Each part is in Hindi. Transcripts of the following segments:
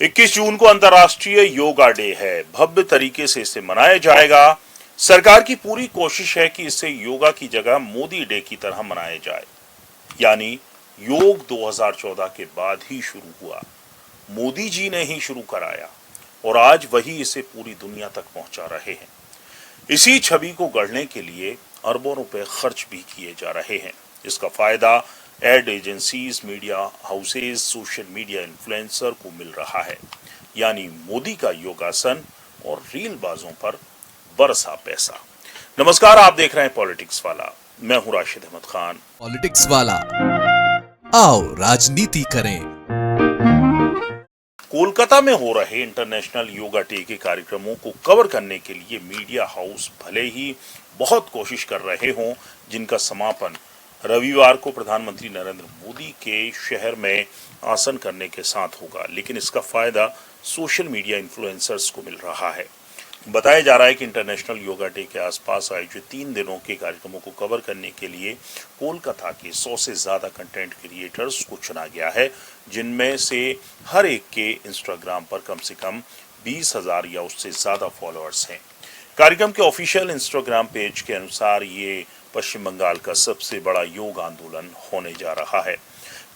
21 जून को अंतर्राष्ट्रीय योगा डे है। भव्य तरीके से इसे मनाया जाएगा। सरकार की पूरी कोशिश है कि इसे योगा की जगह मोदी डे की तरह मनाया जाए, यानी योग 2014 के बाद ही शुरू हुआ, मोदी जी ने ही शुरू कराया और आज वही इसे पूरी दुनिया तक पहुंचा रहे हैं। इसी छवि को गढ़ने के लिए अरबों रुपए खर्च भी किए जा रहे हैं। इसका फायदा ad agencies, media houses, social media influencer को मिल रहा है, यानी मोदी का योगासन और रील बाजों पर बरसा पैसा। नमस्कार, आप देख रहे हैं पॉलिटिक्स वाला। मैं हूं राशिद अहमद खान। पॉलिटिक्स वाला, आओ राजनीति करें। कोलकाता में हो रहे इंटरनेशनल योगा डे के कार्यक्रमों को कवर करने के लिए मीडिया हाउस भले ही बहुत कोशिश कर रहे हों, जिनका समापन रविवार को प्रधानमंत्री नरेंद्र मोदी के शहर में आसन करने के साथ होगा, लेकिन इसका फायदा सोशल मीडिया इन्फ्लुएंसर्स को मिल रहा है। बताया जा रहा है कि इंटरनेशनल योगा डे के आसपास आयोजित 3 दिनों के कार्यक्रमों को कवर करने के लिए कोलकाता के 100 से ज्यादा कंटेंट क्रिएटर्स को चुना गया है, जिनमें से हर एक के इंस्टाग्राम पर कम से कम 20,000 या उससे ज्यादा फॉलोअर्स हैं। कार्यक्रम के ऑफिशियल इंस्टाग्राम पेज के अनुसार ये पश्चिम बंगाल का सबसे बड़ा योग आंदोलन होने जा रहा है।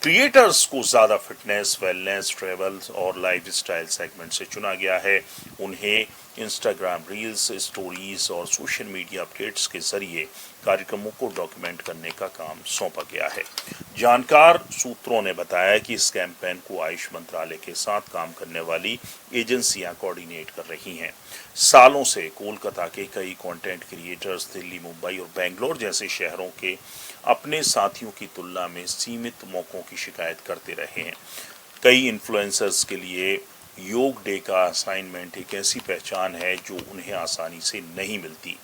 क्रिएटर्स को ज्यादा फिटनेस, वेलनेस, ट्रेवल और लाइफस्टाइल सेगमेंट से चुना गया है। उन्हें इंस्टाग्राम रील्स, स्टोरीज और सोशल मीडिया अपडेट्स के जरिए कार्यक्रमों को डॉक्यूमेंट करने का काम सौंपा गया है। जानकार सूत्रों ने बताया कि इस कैंपेन को आयुष मंत्रालय के साथ काम करने वाली एजेंसियां कोऑर्डिनेट कर रही हैं। सालों से कोलकाता के कई कंटेंट क्रिएटर्स दिल्ली, मुंबई और बेंगलोर जैसे शहरों के अपने साथियों की तुलना में सीमित मौकों की शिकायत करते रहे हैं। कई इन्फ्लुएंसर्स के लिए योग डे का असाइनमेंट एक ऐसी पहचान है जो उन्हें आसानी से नहीं मिलती।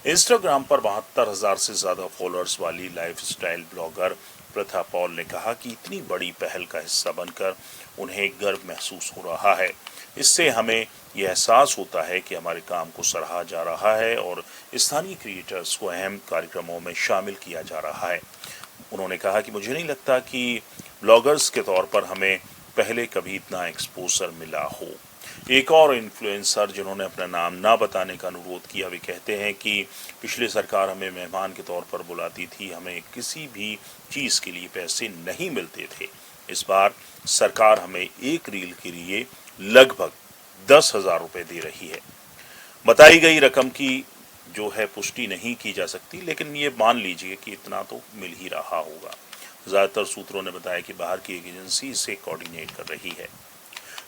इंस्टाग्राम पर 72,000 से ज्यादा फॉलोअर्स वाली लाइफस्टाइल ब्लॉगर प्रथा पॉल ने कहा कि इतनी बड़ी पहल का हिस्सा बनकर उन्हें गर्व महसूस हो रहा है। इससे हमें यह एहसास होता है कि हमारे काम को सराहा जा रहा है और स्थानीय क्रिएटर्स को अहम कार्यक्रमों में शामिल किया जा रहा है। उन्होंने कहा कि मुझे नहीं लगता कि ब्लॉगर्स के तौर पर हमें पहले कभी इतना एक्सपोजर मिला हो। एक और इन्फ्लुएंसर जिन्होंने अपना नाम ना बताने का अनुरोध किया, वे कहते हैं कि पिछली सरकार हमें मेहमान के तौर पर बुलाती थी, हमें किसी भी चीज़ के लिए पैसे नहीं मिलते थे। इस बार सरकार हमें एक रील के लिए लगभग 10,000 रुपये दे रही है। बताई गई रकम की जो है पुष्टि नहीं की जा सकती, लेकिन ये मान लीजिए कि इतना तो मिल ही रहा होगा। ज़्यादातर सूत्रों ने बताया कि बाहर की एक एजेंसी इसे कोऑर्डिनेट कर रही है।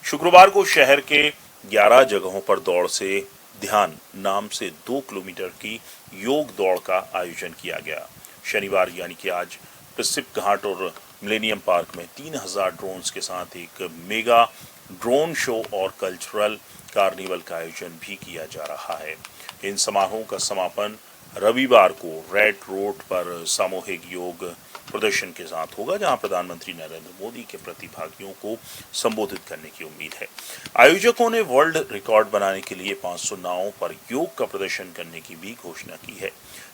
शुक्रवार को शहर के 11 जगहों पर दौड़ से ध्यान नाम से 2 किलोमीटर की योग दौड़ का आयोजन किया गया। शनिवार यानी कि आज पसिफिक घाट और मिलेनियम पार्क में 3,000 ड्रोन्स के साथ एक मेगा ड्रोन शो और कल्चरल कार्निवल का आयोजन भी किया जा रहा है। इन समारोहों का समापन रविवार को रेड रोड पर सामूहिक योग प्रदर्शन के साथ होगा, जहां प्रधानमंत्री नरेंद्र मोदी के प्रतिभागियों को संबोधित करने की उम्मीद है। आयोजकों ने वर्ल्ड रिकॉर्ड बनाने के लिए 500 नावों पर योग का प्रदर्शन करने की भी घोषणा की है।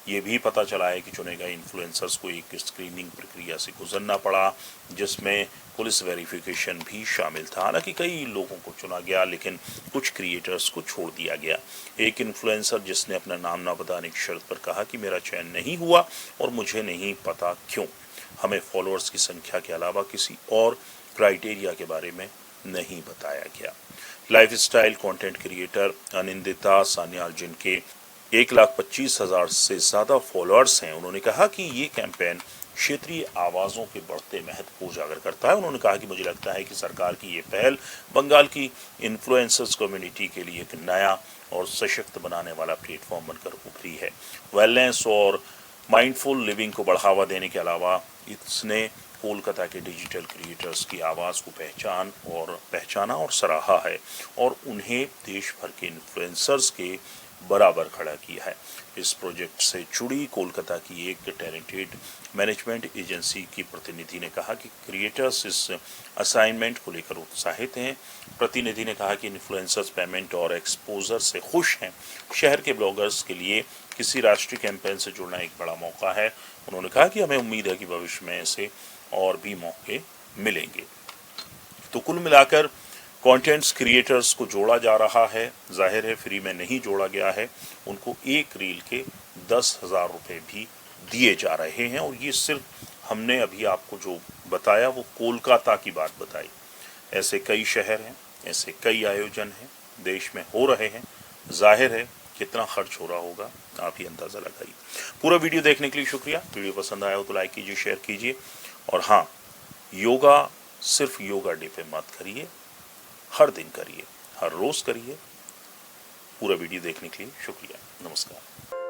ये भी पता चला है कि चुने गए इन्फ्लुएंसर्स को एक स्क्रीनिंग प्रक्रिया से गुजरना पड़ा, जिसमें पुलिस वेरिफिकेशन भी शामिल था। हालांकि कई लोगों को चुना गया, लेकिन कुछ क्रिएटर्स को छोड़ दिया गया। एक इन्फ्लुएंसर जिसने अपना नाम ना बताने की शर्त पर कहा कि मेरा चयन नहीं हुआ और मुझे नहीं पता क्यों। हमें फॉलोअर्स की संख्या के अलावा किसी और क्राइटेरिया के बारे में नहीं बताया गया। Lifestyle content creator Anindita Sanyal, जिनके 1,25,000 से ज्यादा फॉलोअर्स हैं, उन्होंने कहा कि ये कैंपेन क्षेत्रीय आवाज़ों के बढ़ते महत्व को उजागर करता है। उन्होंने कहा कि मुझे लगता है कि सरकार की ये पहल बंगाल की इन्फ्लुएंसर्स कम्युनिटी के लिए एक नया और सशक्त बनाने वाला प्लेटफॉर्म बनकर उभरी है। वेलनेस और माइंडफुल लिविंग को बढ़ावा देने के अलावा इसने कोलकाता के डिजिटल क्रिएटर्स की आवाज़ को पहचाना और सराहा है और उन्हें देश भर के इन्फ्लुएंसर्स के बराबर खड़ा किया है। इस प्रोजेक्ट से जुड़ी कोलकाता की एक टैलेंटेड मैनेजमेंट एजेंसी की प्रतिनिधि ने कहा कि क्रिएटर्स इस असाइनमेंट को लेकर उत्साहित हैं। प्रतिनिधि ने कहा कि इन्फ्लुएंसर्स पेमेंट और एक्सपोजर से खुश हैं। शहर के ब्लॉगर्स के लिए किसी राष्ट्रीय कैंपेन से जुड़ना एक बड़ा मौका है। उन्होंने कहा कि हमें उम्मीद है कि भविष्य में ऐसे और भी मौके मिलेंगे। तो कुल मिलाकर कंटेंट्स क्रिएटर्स को जोड़ा जा रहा है, जाहिर है फ्री में नहीं जोड़ा गया है, उनको एक रील के 10,000 रुपये भी दिए जा रहे हैं। और ये सिर्फ हमने अभी आपको जो बताया वो कोलकाता की बात बताई। ऐसे कई शहर हैं, ऐसे कई आयोजन हैं, देश में हो रहे हैं। जाहिर है कितना खर्च हो रहा होगा, आप ही अंदाज़ा लगाइए। पूरा वीडियो देखने के लिए शुक्रिया। वीडियो पसंद आया हो तो लाइक कीजिए, शेयर कीजिए। और हाँ, योगा सिर्फ योगा डे पे मत करिए, हर दिन करिए, हर रोज़ करिए। पूरा वीडियो देखने के लिए शुक्रिया। नमस्कार।